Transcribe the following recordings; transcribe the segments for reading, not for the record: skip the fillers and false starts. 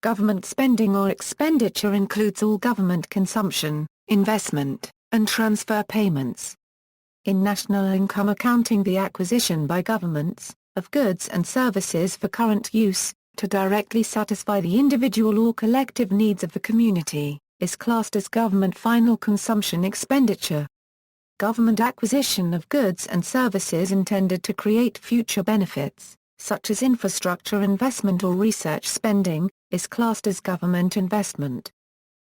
Government spending or expenditure includes all government consumption, investment, and transfer payments. In national income accounting, the acquisition by governments of goods and services for current use, to directly satisfy the individual or collective needs of the community, is classed as government final consumption expenditure. Government acquisition of goods and services intended to create future benefits, such as infrastructure investment or research spending, is classed as government investment.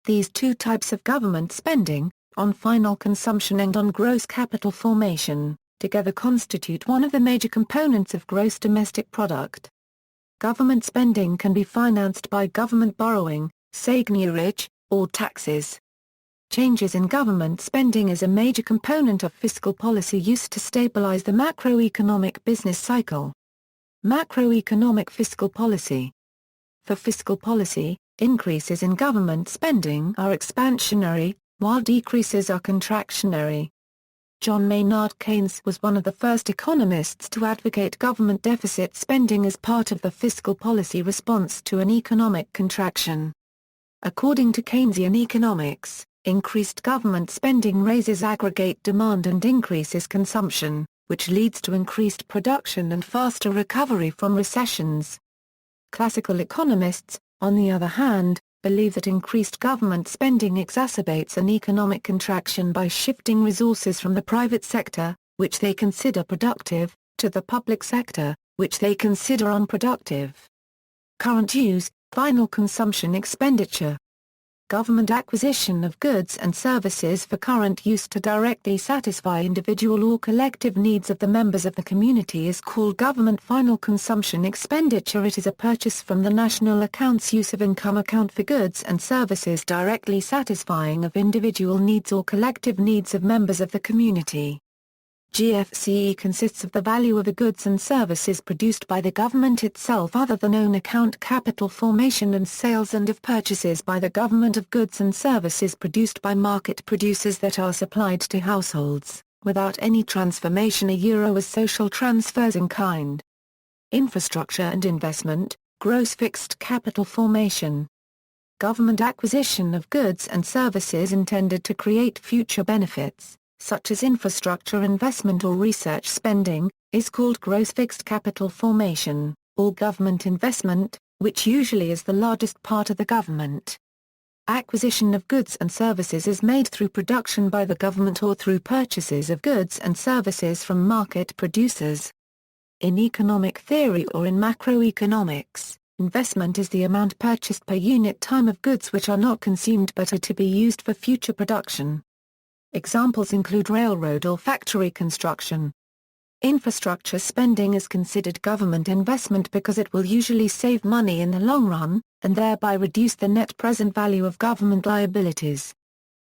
These two types of government spending, on final consumption and on gross capital formation, together constitute one of the major components of gross domestic product. Government spending can be financed by government borrowing, seigniorage, or taxes. Changes in government spending is a major component of fiscal policy used to stabilize the macroeconomic business cycle. Macroeconomic fiscal policy. For fiscal policy, increases in government spending are expansionary, while decreases are contractionary. John Maynard Keynes was one of the first economists to advocate government deficit spending as part of the fiscal policy response to an economic contraction. According to Keynesian economics, increased government spending raises aggregate demand and increases consumption, which leads to increased production and faster recovery from recessions. Classical economists, on the other hand, believe that increased government spending exacerbates an economic contraction by shifting resources from the private sector, which they consider productive, to the public sector, which they consider unproductive. Current use, final consumption expenditure. Government acquisition of goods and services for current use to directly satisfy individual or collective needs of the members of the community is called government final consumption expenditure. It is a purchase from the national accounts use of income account for goods and services directly satisfying of individual needs or collective needs of members of the community. GFCE consists of the value of the goods and services produced by the government itself other than own account capital formation and sales, and of purchases by the government of goods and services produced by market producers that are supplied to households, without any transformation as social transfers in kind. Infrastructure and investment, gross fixed capital formation. Government acquisition of goods and services intended to create future benefits, such as infrastructure investment or research spending, is called gross fixed capital formation, or government investment, which usually is the largest part of the government. Acquisition of goods and services is made through production by the government or through purchases of goods and services from market producers. In economic theory or in macroeconomics, investment is the amount purchased per unit time of goods which are not consumed but are to be used for future production. Examples include railroad or factory construction. Infrastructure spending is considered government investment because it will usually save money in the long run, and thereby reduce the net present value of government liabilities.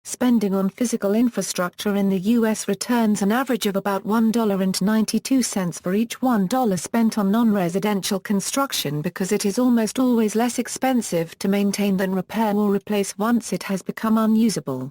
Spending on physical infrastructure in the U.S. returns an average of about $1.92 for each $1 spent on non-residential construction because it is almost always less expensive to maintain than repair or replace once it has become unusable.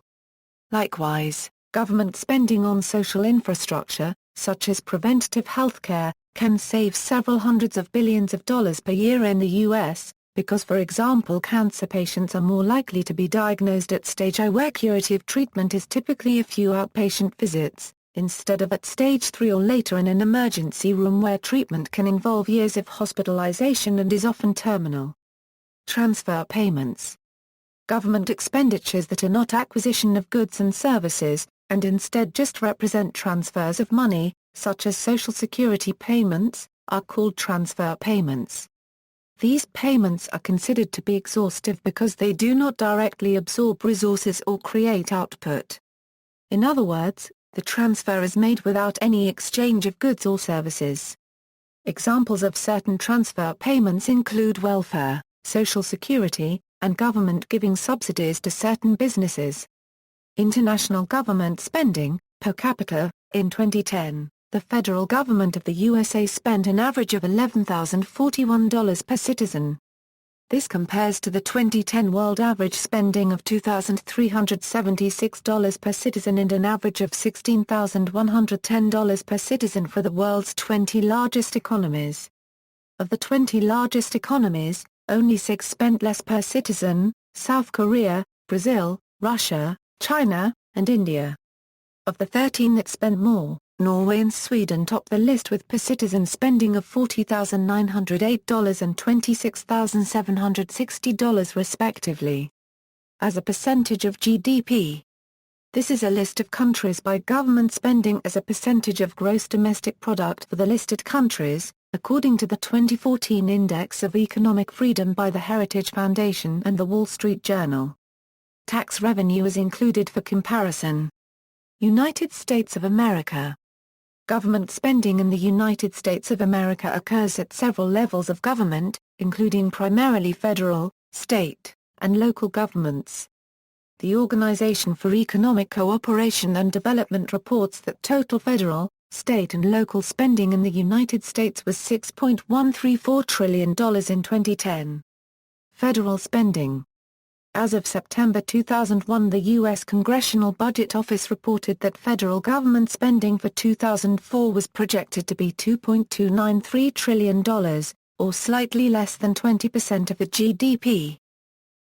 Likewise, government spending on social infrastructure, such as preventative health care, can save several hundreds of billions of dollars per year in the U.S., because for example cancer patients are more likely to be diagnosed at stage I where curative treatment is typically a few outpatient visits, instead of at stage 3 or later in an emergency room where treatment can involve years of hospitalization and is often terminal. Transfer payments. Government expenditures that are not acquisition of goods and services, and instead just represent transfers of money, such as Social Security payments, are called transfer payments. These payments are considered to be exhaustive because they do not directly absorb resources or create output. In other words, the transfer is made without any exchange of goods or services. Examples of certain transfer payments include welfare, Social Security, and government giving subsidies to certain businesses. International government spending, per capita. In 2010, the federal government of the USA spent an average of $11,041 per citizen. This compares to the 2010 world average spending of $2,376 per citizen and an average of $16,110 per citizen for the world's 20 largest economies. Of the 20 largest economies, only 6 spent less per citizen: South Korea, Brazil, Russia, China, and India. Of the 13 that spent more, Norway and Sweden top the list with per citizen spending of $40,908 and $26,760 respectively. As a percentage of GDP. This is a list of countries by government spending as a percentage of gross domestic product for the listed countries, according to the 2014 Index of Economic Freedom by the Heritage Foundation and the Wall Street Journal. Tax revenue is included for comparison. United States of America. Government spending in the United States of America occurs at several levels of government, including primarily federal, state, and local governments. The Organization for Economic Cooperation and Development reports that total federal, state and local spending in the United States was $6.134 trillion in 2010. Federal spending. As of September 2001, the U.S. Congressional Budget Office reported that federal government spending for 2004 was projected to be $2.293 trillion, or slightly less than 20% of the GDP.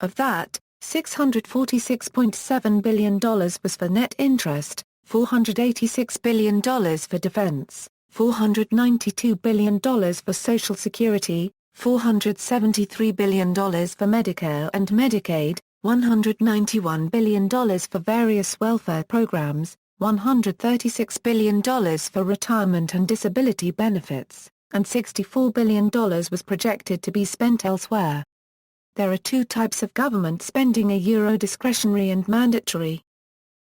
Of that, $646.7 billion was for net interest, $486 billion for defense, $492 billion for Social Security, $473 billion for Medicare and Medicaid, $191 billion for various welfare programs, $136 billion for retirement and disability benefits, and $64 billion was projected to be spent elsewhere. There are two types of government spending: discretionary and mandatory.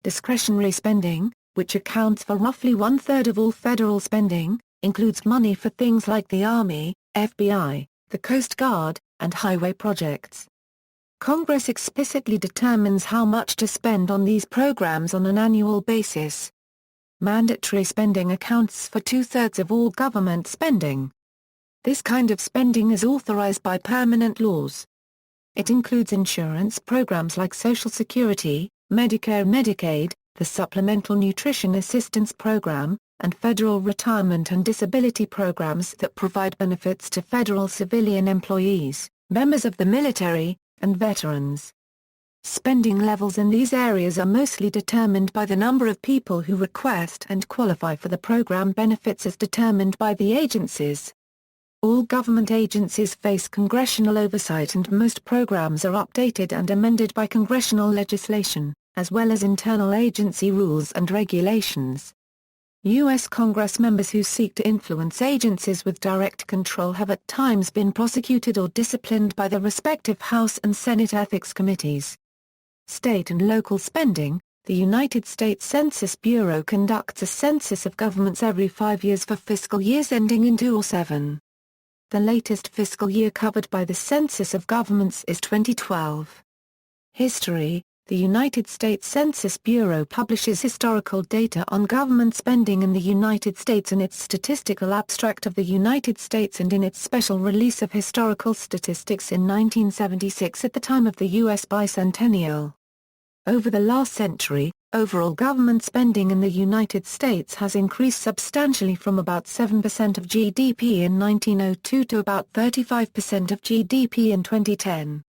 Discretionary spending, which accounts for roughly 1/3 of all federal spending, includes money for things like the Army, FBI, the Coast Guard, and highway projects. Congress explicitly determines how much to spend on these programs on an annual basis. Mandatory spending accounts for 2/3 of all government spending. This kind of spending is authorized by permanent laws. It includes insurance programs like Social Security, Medicare and Medicaid, the Supplemental Nutrition Assistance Program, and federal retirement and disability programs that provide benefits to federal civilian employees, members of the military, and veterans. Spending levels in these areas are mostly determined by the number of people who request and qualify for the program benefits as determined by the agencies. All government agencies face congressional oversight, and most programs are updated and amended by congressional legislation, as well as internal agency rules and regulations. U.S. Congress members who seek to influence agencies with direct control have at times been prosecuted or disciplined by the respective House and Senate ethics committees. State and local spending. The United States Census Bureau conducts a census of governments every 5 years for fiscal years ending in 2007. The latest fiscal year covered by the Census of Governments is 2012. History. The United States Census Bureau publishes historical data on government spending in the United States in its Statistical Abstract of the United States and in its special release of Historical Statistics in 1976 at the time of the U.S. bicentennial. Over the last century, overall government spending in the United States has increased substantially from about 7% of GDP in 1902 to about 35% of GDP in 2010.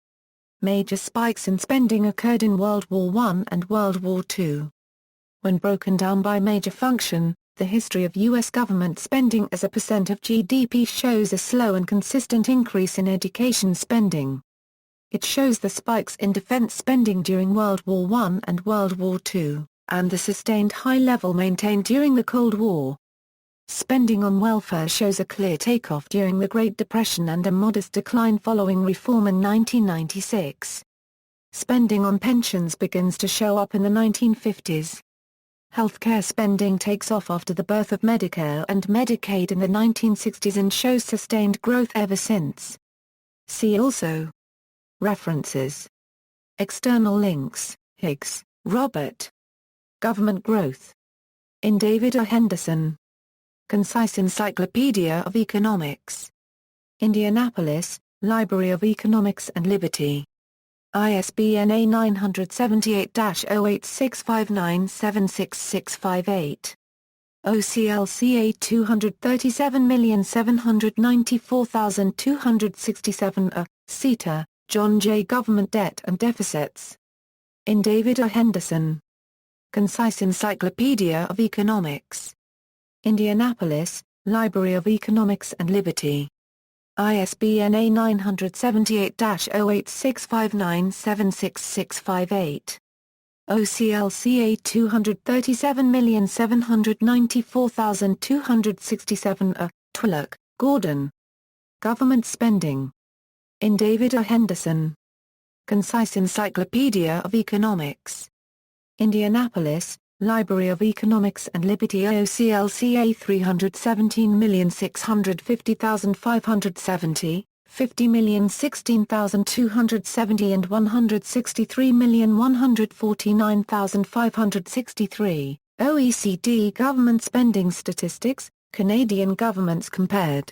Major spikes in spending occurred in World War I and World War II. When broken down by major function, the history of U.S. government spending as a percent of GDP shows a slow and consistent increase in education spending. It shows the spikes in defense spending during World War I and World War II, and the sustained high level maintained during the Cold War. Spending on welfare shows a clear takeoff during the Great Depression and a modest decline following reform in 1996. Spending on pensions begins to show up in the 1950s. Healthcare spending takes off after the birth of Medicare and Medicaid in the 1960s and shows sustained growth ever since. See also. References. External links. Higgs, Robert. Government Growth. In David A. Henderson. Concise Encyclopedia of Economics. Indianapolis, Library of Economics and Liberty. ISBN A978-08659766658. OCLCA 237794267 CETA, John J. Government Debt and Deficits. In David A. Henderson. Concise Encyclopedia of Economics. Indianapolis, Library of Economics and Liberty. ISBN A978-0865976658. OCLCA 237794267 Twillock, Gordon. Government Spending. In David A. Henderson. Concise Encyclopedia of Economics. Indianapolis, Library of Economics and Liberty. OCLCA 317650570, 50,016,270 and 163,149,563. OECD Government Spending Statistics, Canadian Governments Compared.